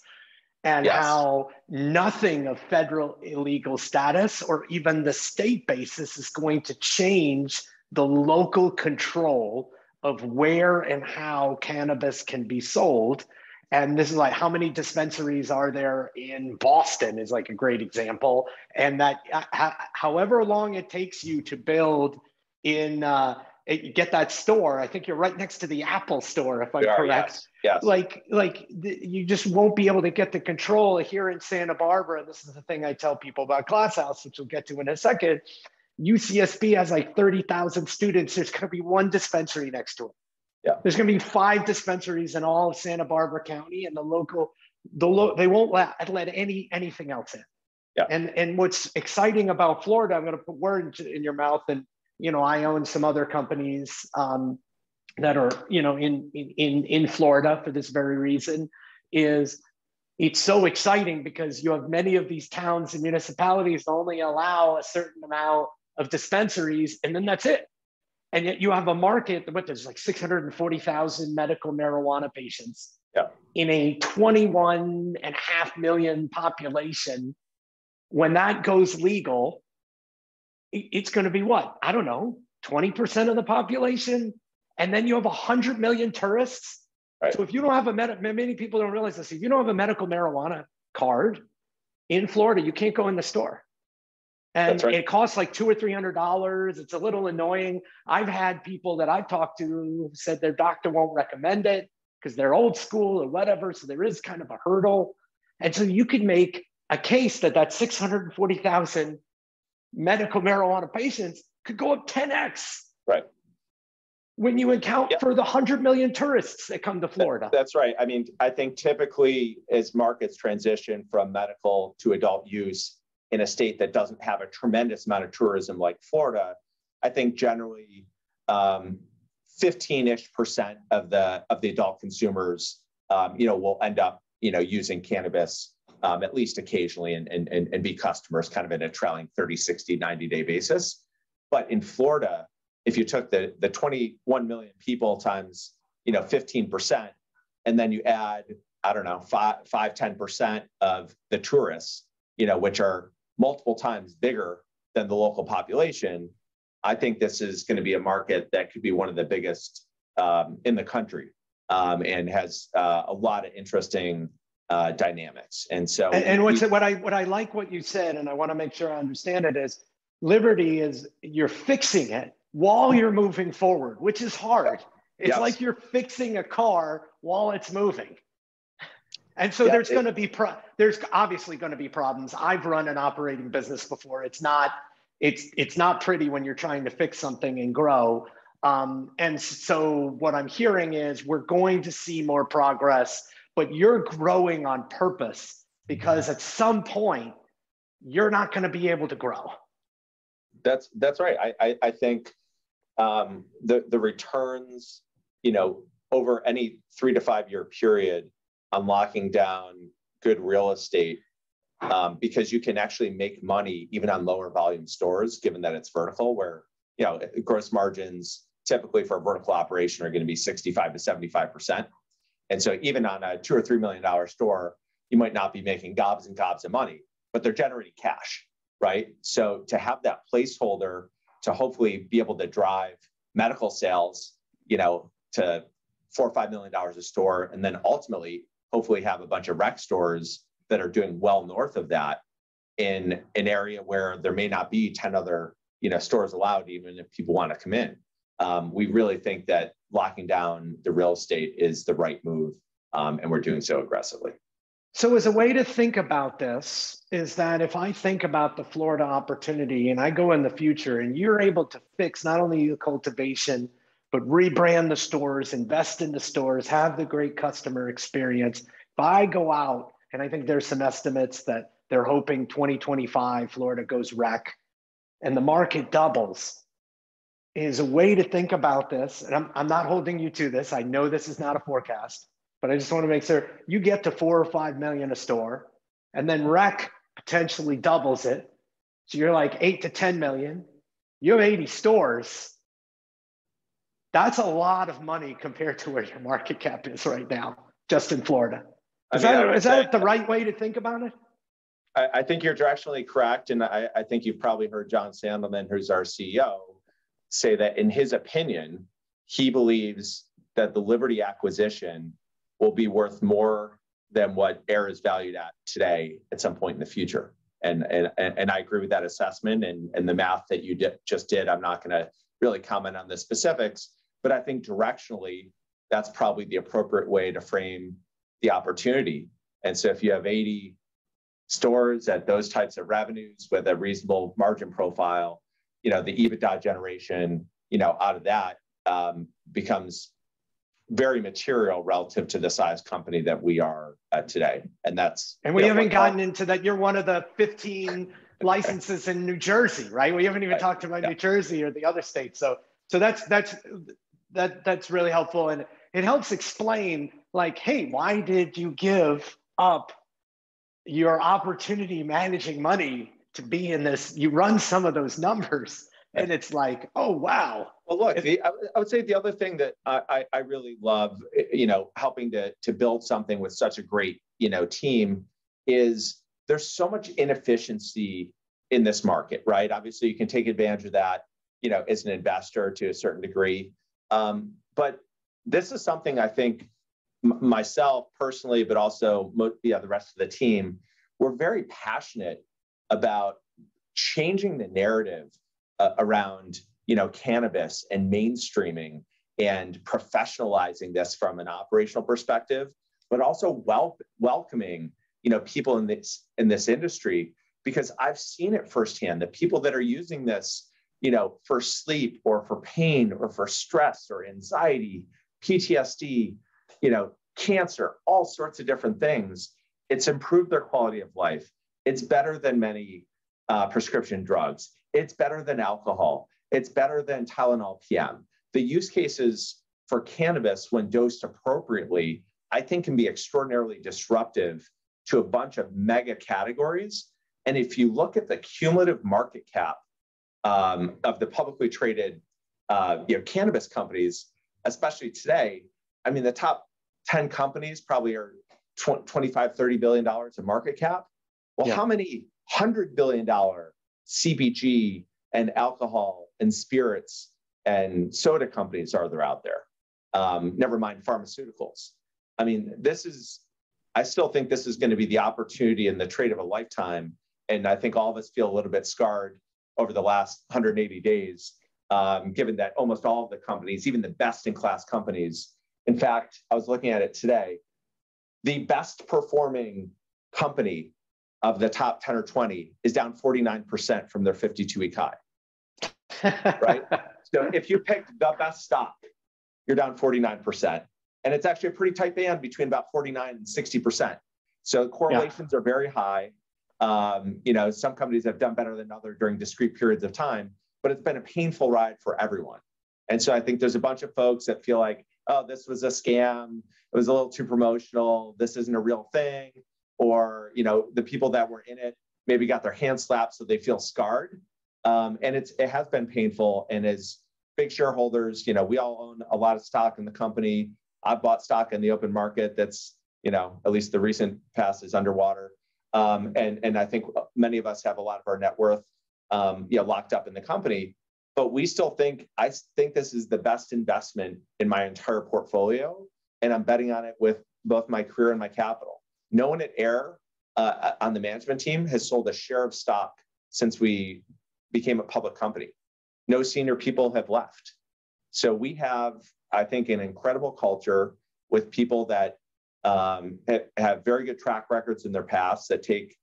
and how nothing of federal illegal status or even the state basis is going to change the local control of where and how cannabis can be sold. And this is like, how many dispensaries are there in Boston is like a great example. And that however long it takes you to build in, get that store, I think you're right next to the Apple store, if I'm correct. Yes. You just won't be able to get the control here in Santa Barbara. This is the thing I tell people about Glasshouse, which we'll get to in a second. UCSB has like 30,000 students. There's going to be one dispensary next to it. Yeah. There's going to be 5 dispensaries in all of Santa Barbara County, and they won't let anything else in. Yeah. And what's exciting about Florida, I'm going to put words in your mouth, and I own some other companies that are, in Florida for this very reason, is it's so exciting because you have many of these towns and municipalities only allow a certain amount of dispensaries, and then that's it. And yet you have a market, there's like 640,000 medical marijuana patients in a 21.5 million population. When that goes legal, it's going to be what? I don't know, 20% of the population. And then you have 100 million tourists. Right. So if you don't have many people don't realize this, if you don't have a medical marijuana card in Florida, you can't go in the store. And it costs like $200 or $300. It's a little annoying. I've had people that I've talked to who said their doctor won't recommend it because they're old school or whatever. So there is kind of a hurdle. And so you could make a case that 640,000 medical marijuana patients could go up 10x. Right. When you account for the 100 million tourists that come to Florida. That's right. I mean, I think typically as markets transition from medical to adult use in a state that doesn't have a tremendous amount of tourism like Florida, I think generally 15-ish% of the adult consumers, will end up, using cannabis at least occasionally and be customers kind of in a trailing 30, 60, 90-day basis. But in Florida, if you took the 21 million people times, 15%, and then you add, I don't know, 10% of the tourists, which are multiple times bigger than the local population, I think this is going to be a market that could be one of the biggest in the country, and has a lot of interesting dynamics. And so, what I like what you said, and I want to make sure I understand it, is Liberty is you're fixing it while you're moving forward, which is hard. It's like you're fixing a car while it's moving. And so there's obviously going to be problems. I've run an operating business before. It's not pretty when you're trying to fix something and grow. And so what I'm hearing is we're going to see more progress, but you're growing on purpose because at some point you're not going to be able to grow. That's right. I think the returns, over any 3 to 5 year period on locking down good real estate, because you can actually make money even on lower volume stores, given that it's vertical, where gross margins typically for a vertical operation are going to be 65 to 75%. And so even on a $2 or $3 million store, you might not be making gobs and gobs of money, but they're generating cash, right? So to have that placeholder to hopefully be able to drive medical sales, to $4 or $5 million a store, and then ultimately hopefully have a bunch of rec stores that are doing well north of that in an area where there may not be 10 other stores allowed, even if people want to come in. We really think that locking down the real estate is the right move, and we're doing so aggressively. So as a way to think about this is that if I think about the Florida opportunity and I go in the future and you're able to fix not only the cultivation, but rebrand the stores, invest in the stores, have the great customer experience. If I go out, and I think there's some estimates that they're hoping 2025 Florida goes rec and the market doubles, is a way to think about this. And I'm not holding you to this. I know this is not a forecast, but I just want to make sure you get to 4 or 5 million a store, and then rec potentially doubles it. So you're like 8 to 10 million. You have 80 stores. That's a lot of money compared to where your market cap is right now, just in Florida. Is that the right way to think about it? I think you're directionally correct. And I think you've probably heard John Sandelman, who's our CEO, say that in his opinion, he believes that the Liberty acquisition will be worth more than what AYR is valued at today at some point in the future. And I agree with that assessment and the math that you just did. I'm not going to really comment on the specifics, but I think directionally, that's probably the appropriate way to frame the opportunity. And so if you have 80 stores at those types of revenues with a reasonable margin profile, the EBITDA generation, out of that becomes very material relative to the size company that we are at today. And we haven't gotten into that. You're one of the 15 licenses in New Jersey, right? We haven't even talked about New Jersey or the other states. So that's That's really helpful. And it helps explain like, hey, why did you give up your opportunity managing money to be in this? You run some of those numbers and it's like, oh, wow. Well, look, I would say the other thing that I really love, helping to build something with such a great, team is there's so much inefficiency in this market, right? Obviously, you can take advantage of that, as an investor to a certain degree. But this is something I think myself personally, but also the rest of the team, we're very passionate about changing the narrative around, cannabis and mainstreaming and professionalizing this from an operational perspective, but also welcoming, people in this industry, because I've seen it firsthand. The people that are using this, for sleep or for pain or for stress or anxiety, PTSD, cancer, all sorts of different things. It's improved their quality of life. It's better than many prescription drugs. It's better than alcohol. It's better than Tylenol PM. The use cases for cannabis, when dosed appropriately, I think can be extraordinarily disruptive to a bunch of mega categories. And if you look at the cumulative market cap of the publicly traded cannabis companies, especially today, I mean, the top 10 companies probably are $25, $30 billion of market cap. Well, how many $100 billion CPG and alcohol and spirits and soda companies are there out there? Never mind pharmaceuticals. I mean, I still think this is going to be the opportunity and the trade of a lifetime. And I think all of us feel a little bit scarred over the last 180 days, given that almost all of the companies, even the best in class companies, in fact, I was looking at it today, the best performing company of the top 10 or 20 is down 49% from their 52-week high, right? So if you picked the best stock, you're down 49%. And it's actually a pretty tight band between about 49 and 60%. So correlations are very high. Some companies have done better than others during discrete periods of time, but it's been a painful ride for everyone. And so I think there's a bunch of folks that feel like, oh, this was a scam. It was a little too promotional. This isn't a real thing. Or, the people that were in it maybe got their hands slapped, so they feel scarred. And it has been painful. And as big shareholders, we all own a lot of stock in the company. I've bought stock in the open market that's, at least the recent past is underwater. And I think many of us have a lot of our net worth, locked up in the company. But I think this is the best investment in my entire portfolio. And I'm betting on it with both my career and my capital. No one at AYR on the management team has sold a share of stock since we became a public company. No senior people have left. So we have, I think, an incredible culture with people that have very good track records in their past, that take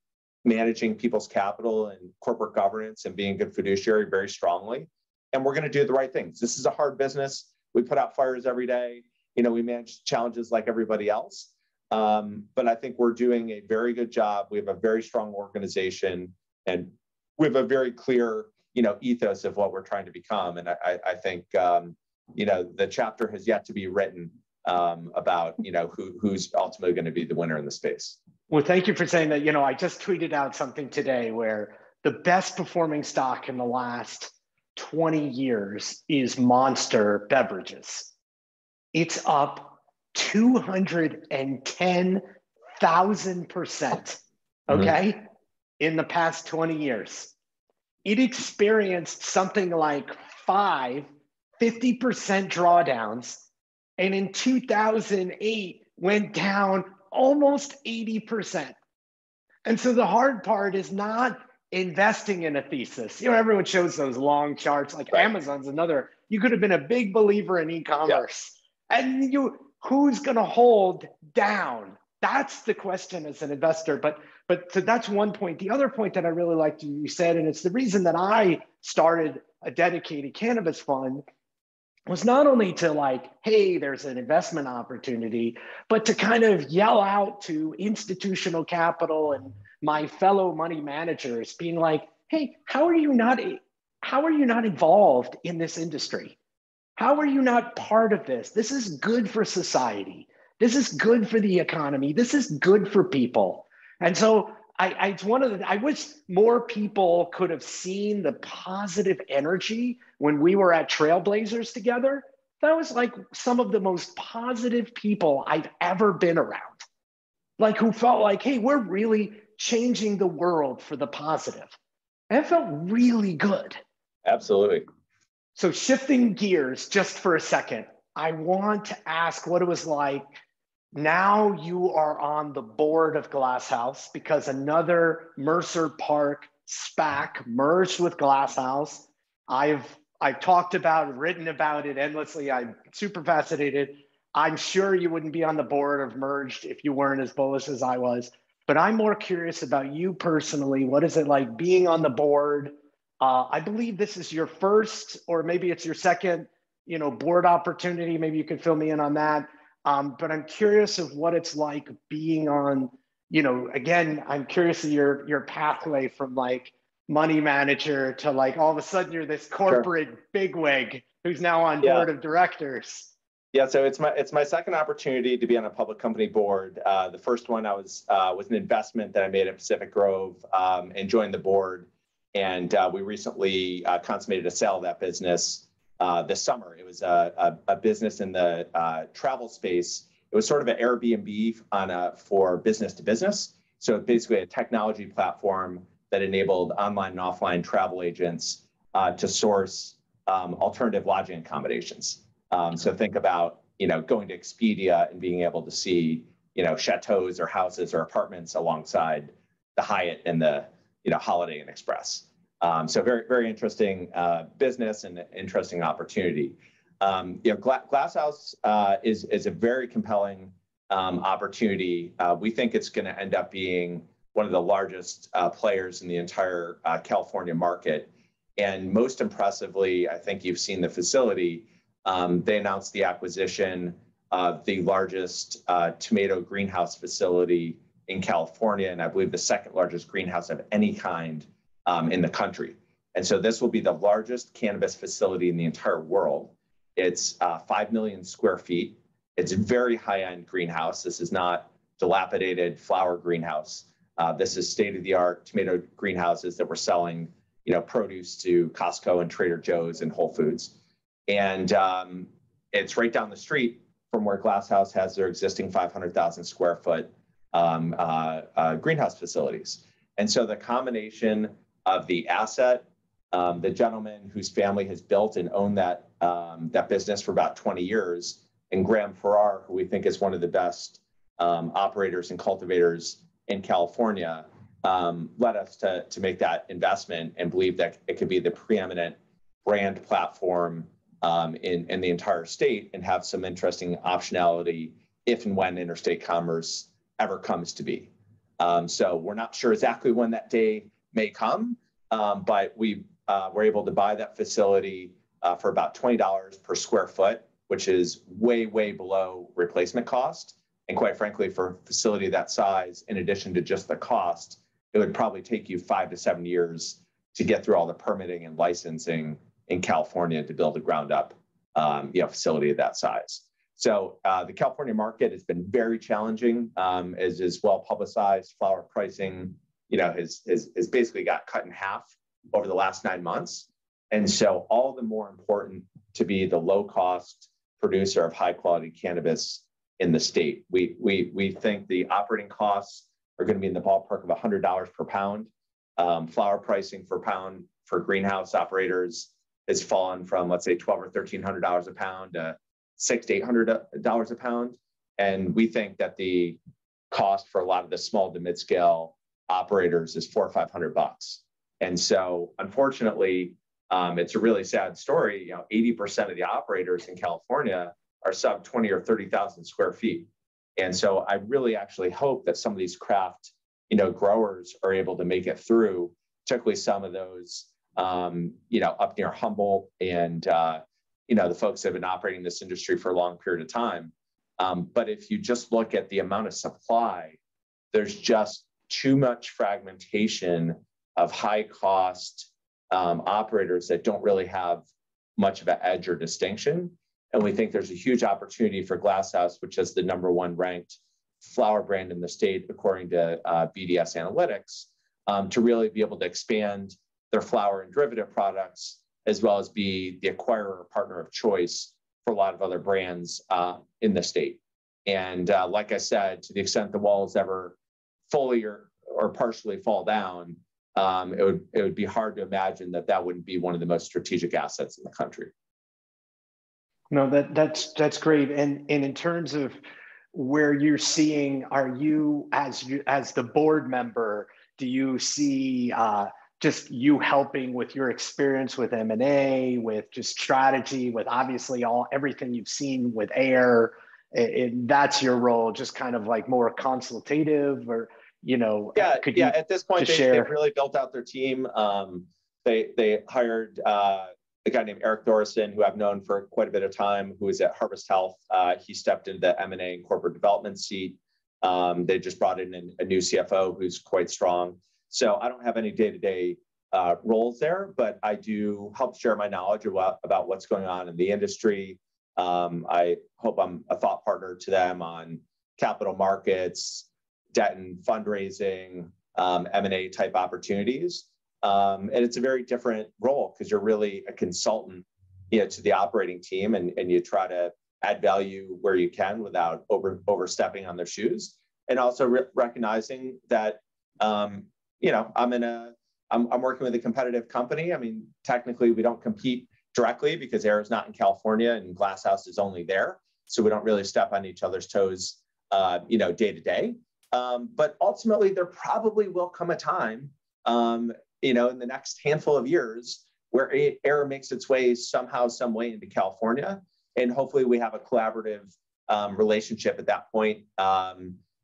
managing people's capital and corporate governance and being a good fiduciary very strongly. And we're going to do the right things. This is a hard business. We put out fires every day. We manage challenges like everybody else. But I think we're doing a very good job. We have a very strong organization, and we have a very clear, ethos of what we're trying to become. And I think, the chapter has yet to be written about, who's ultimately going to be the winner in the space. Well, thank you for saying that. I just tweeted out something today where the best performing stock in the last 20 years is Monster Beverages. It's up 210,000%, okay, in the past 20 years. It experienced something like 50% drawdowns, and in 2008 went down almost 80%. And so the hard part is not investing in a thesis. Everyone shows those long charts, like Amazon's another. You could have been a big believer in e-commerce. And who's going to hold down? That's the question as an investor. But so that's one point. The other point that I really liked you said, and it's the reason that I started a dedicated cannabis fund, was not only to like, hey, there's an investment opportunity, but to kind of yell out to institutional capital and my fellow money managers, being like, hey, how are you not involved in this industry? How are you not part of this? This is good for society. This is good for the economy. This is good for people. And so I wish more people could have seen the positive energy when we were at Trailblazers together. That was like some of the most positive people I've ever been around. Like who felt like, hey, we're really changing the world for the positive. And it felt really good. Absolutely. So shifting gears just for a second, I want to ask what it was like. Now you are on the board of Glasshouse because another Mercer Park SPAC merged with Glasshouse. I've talked about, written about it endlessly. I'm super fascinated. I'm sure you wouldn't be on the board of Merged if you weren't as bullish as I was. But I'm more curious about you personally. What is it like being on the board? I believe this is your first, or maybe it's your second, board opportunity. Maybe you could fill me in on that. But I'm curious of what it's like being on, again, I'm curious of your pathway from like money manager to like all of a sudden you're this corporate bigwig who's now on board of directors. Yeah, so it's my second opportunity to be on a public company board. The first one was an investment that I made at Pacific Grove and joined the board. And we recently consummated a sale of that business this summer. It was a business in the travel space. It was sort of an Airbnb for business to business. So basically a technology platform that enabled online and offline travel agents to source alternative lodging accommodations. So think about, going to Expedia and being able to see, chateaus or houses or apartments alongside the Hyatt and the, Holiday Inn Express. So very, very interesting business and interesting opportunity. Glasshouse is a very compelling opportunity. We think it's going to end up being one of the largest players in the entire California market. And most impressively, I think you've seen the facility. They announced the acquisition of the largest tomato greenhouse facility in California, and I believe the second largest greenhouse of any kind in the country. And so this will be the largest cannabis facility in the entire world. It's 5 million square feet. It's a very high-end greenhouse. This is not dilapidated flower greenhouse. This is state-of-the-art tomato greenhouses that we're selling, produce to Costco and Trader Joe's and Whole Foods. And it's right down the street from where Glasshouse has their existing 500,000 square foot greenhouse facilities. And so the combination of the asset, the gentleman whose family has built and owned that business for about 20 years, and Graham Farrar, who we think is one of the best operators and cultivators in California, led us to make that investment and believe that it could be the preeminent brand platform in the entire state and have some interesting optionality if and when interstate commerce ever comes to be. So we're not sure exactly when that day may come, but we were able to buy that facility for about $20 per square foot, which is way, way below replacement cost. And quite frankly, for a facility that size, in addition to just the cost, it would probably take you 5 to 7 years to get through all the permitting and licensing in California to build a ground up facility of that size. So the California market has been very challenging, as is well publicized. Flower pricing, has basically got cut in half over the last 9 months. And so all the more important to be the low cost producer of high quality cannabis in the state. We think the operating costs are going to be in the ballpark of $100 per pound. Flower pricing per pound for greenhouse operators has fallen from, let's say, $1,200 or $1,300 a pound to $600 to $800 a pound. And we think that the cost for a lot of the small to mid-scale operators is $400 or $500. And so, unfortunately, it's a really sad story. 80% of the operators in California are sub 20 or 30,000 square feet. And so I really actually hope that some of these craft, growers are able to make it through, particularly some of those, up near Humboldt and, the folks that have been operating this industry for a long period of time. But if you just look at the amount of supply, there's just too much fragmentation of high cost operators that don't really have much of an edge or distinction. And we think there's a huge opportunity for Glasshouse, which is the #1 ranked flower brand in the state, according to BDS Analytics, to really be able to expand their flower and derivative products, as well as be the acquirer or partner of choice for a lot of other brands in the state. And like I said, to the extent the walls ever fully or partially fall down, it would be hard to imagine that wouldn't be one of the most strategic assets in the country. No, that's great. And in terms of where you're seeing, are you as the board member, do you see just you helping with your experience with M&A, with just strategy, with obviously everything you've seen with AYR, that's your role, just kind of like more consultative, or could you at this point they've really built out their team. They hired a guy named Eric Thorson, who I've known for quite a bit of time, who is at Harvest Health. He stepped into the M&A and corporate development seat. They just brought in a new CFO who's quite strong. So I don't have any day-to-day roles there, but I do help share my knowledge about what's going on in the industry. I hope I'm a thought partner to them on capital markets, debt and fundraising, M&A type opportunities. And it's a very different role because you're really a consultant, to the operating team, and you try to add value where you can without overstepping on their shoes, and also recognizing that I'm working with a competitive company. I mean, technically we don't compete directly because AYR is not in California and Glasshouse is only there, so we don't really step on each other's toes, day to day. But ultimately, there probably will come a time, in the next handful of years, where AYR makes its way somehow, some way into California, and hopefully we have a collaborative relationship at that point.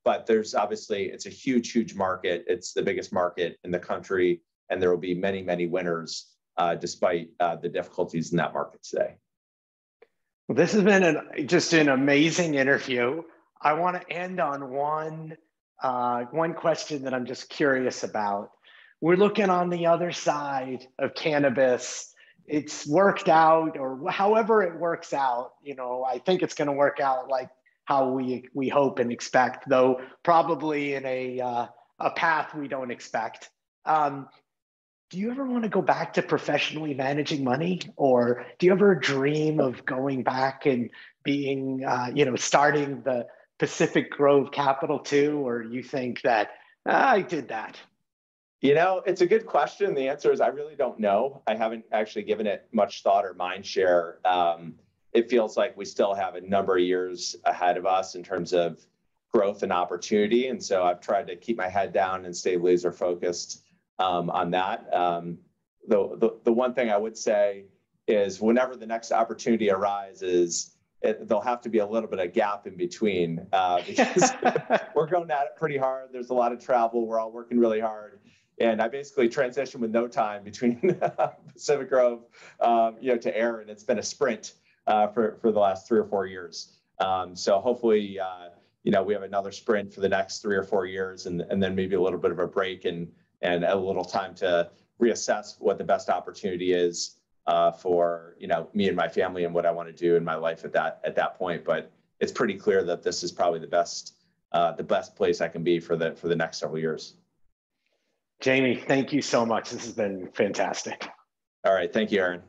But there's obviously, it's a huge, huge market. It's the biggest market in the country, and there will be many, many winners, despite the difficulties in that market today. Well, this has been just an amazing interview. I want to end on one question that I'm just curious about. We're looking on the other side of cannabis. It's worked out, or however it works out. I think it's going to work out like how we hope and expect, though probably in a path we don't expect. Do you ever want to go back to professionally managing money, or do you ever dream of going back and being, starting the Pacific Grove Capital too, or you think that I did that? It's a good question. The answer is I really don't know. I haven't actually given it much thought or mind share. It feels like we still have a number of years ahead of us in terms of growth and opportunity. And so I've tried to keep my head down and stay laser focused on that. The one thing I would say is whenever the next opportunity arises, there'll have to be a little bit of gap in between because we're going at it pretty hard. There's a lot of travel. We're all working really hard. And I basically transitioned with no time between Pacific Grove, to AYR, and it's been a sprint for the last 3 or 4 years. So hopefully, we have another sprint for the next 3 or 4 years, and then maybe a little bit of a break and a little time to reassess what the best opportunity is for me and my family and what I want to do in my life at that point. But it's pretty clear that this is probably the best place I can be for the next several years. Jamie, thank you so much. This has been fantastic. All right. Thank you, Aaron.